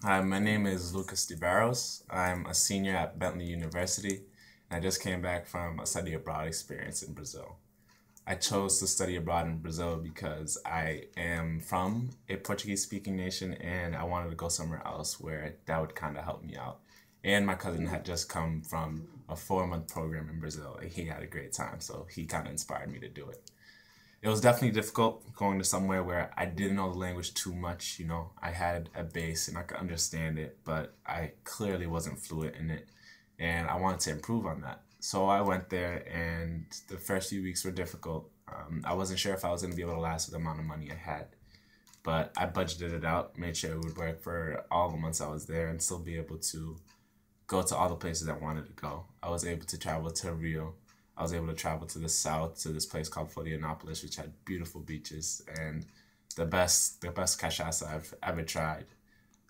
Hi, my name is Lucas DeBarros. I'm a senior at Bentley University, and I just came back from a study abroad experience in Brazil. I chose to study abroad in Brazil because I am from a Portuguese speaking nation and I wanted to go somewhere else where that would kind of help me out. And my cousin had just come from a 4 month program in Brazil and he had a great time, so he kind of inspired me to do it. It was definitely difficult going to somewhere where I didn't know the language too much. I had a base and I could understand it, but I clearly wasn't fluent in it, and I wanted to improve on that. So I went there, and the first few weeks were difficult. I wasn't sure if I was going to be able to last with the amount of money I had, but I budgeted it out, made sure it would work for all the months I was there, and still be able to go to all the places I wanted to go. I was able to travel to Rio. I was able to travel to the south to this place called Florianopolis, which had beautiful beaches and the best cachaça I've ever tried.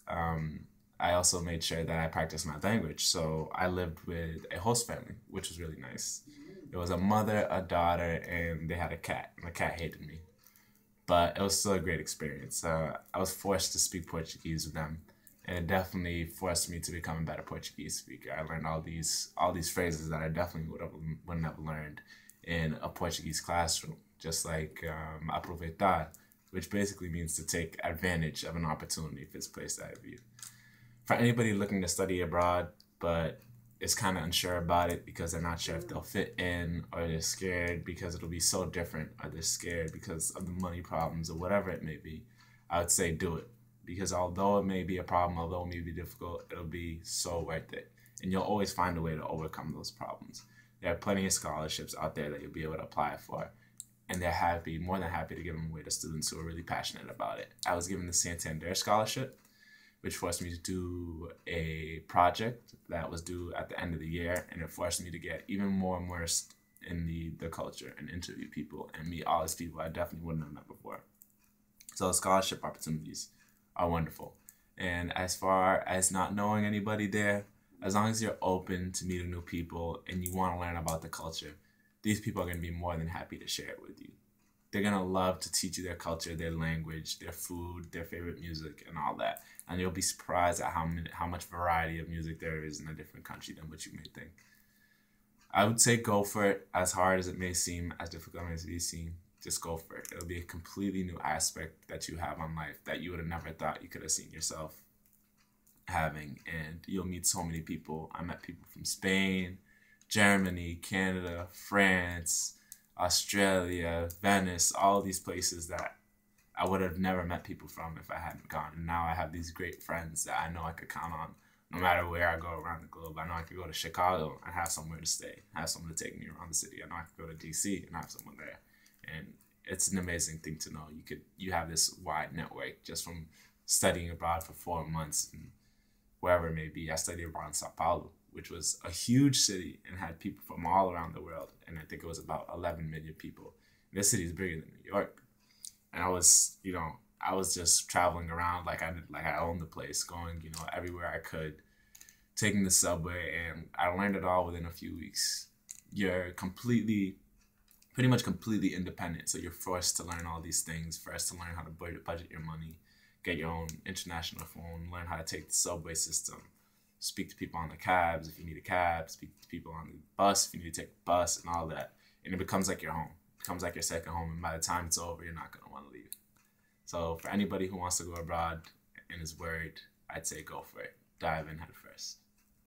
I also made sure that I practiced my language, so I lived with a host family, which was really nice. It was a mother, a daughter, and they had a cat. And the cat hated me, but it was still a great experience. I was forced to speak Portuguese with them, and it definitely forced me to become a better Portuguese speaker. I learned all these phrases that I definitely wouldn't have learned in a Portuguese classroom, just like aproveitar, which basically means to take advantage of an opportunity if it's placed out of you. For anybody looking to study abroad, but is kind of unsure about it because they're not sure if they'll fit in, or they're scared because it'll be so different, or they're scared because of the money problems or whatever it may be, I would say do it. Because although it may be a problem, although it may be difficult, it'll be so worth it. And you'll always find a way to overcome those problems. There are plenty of scholarships out there that you'll be able to apply for. And they're happy, more than happy to give them away to students who are really passionate about it. I was given the Santander Scholarship, which forced me to do a project that was due at the end of the year, and it forced me to get even more immersed in the culture and interview people and meet all these people I definitely wouldn't have met before. So scholarship opportunities are wonderful. And as far as not knowing anybody there, as long as you're open to meeting new people and you want to learn about the culture, these people are going to be more than happy to share it with you. They're going to love to teach you their culture, their language, their food, their favorite music, and all that. And you'll be surprised at how much variety of music there is in a different country than what you may think. I would say go for it, as hard as it may seem, as difficult as it may seem. Just go for it. It'll be a completely new aspect that you have on life that you would have never thought you could have seen yourself having. And you'll meet so many people. I met people from Spain, Germany, Canada, France, Australia, Venice, all these places that I would have never met people from if I hadn't gone. And now I have these great friends that I know I could count on no matter where I go around the globe. I know I could go to Chicago and have somewhere to stay, have someone to take me around the city. I know I could go to DC and have someone there. And it's an amazing thing to know. You have this wide network just from studying abroad for 4 months and wherever it may be. I studied abroad in Sao Paulo, which was a huge city and had people from all around the world. And I think it was about 11 million people. And this city is bigger than New York. And I was just traveling around like I owned the place, going, everywhere I could, taking the subway, and I learned it all within a few weeks. You're pretty much completely independent. So you're forced to learn all these things. First, to learn how to budget your money, get your own international phone, learn how to take the subway system, speak to people on the cabs if you need a cab, speak to people on the bus if you need to take a bus, and all that. And it becomes like your home. It becomes like your second home. And by the time it's over, you're not going to want to leave. So for anybody who wants to go abroad and is worried, I'd say go for it. Dive in head first.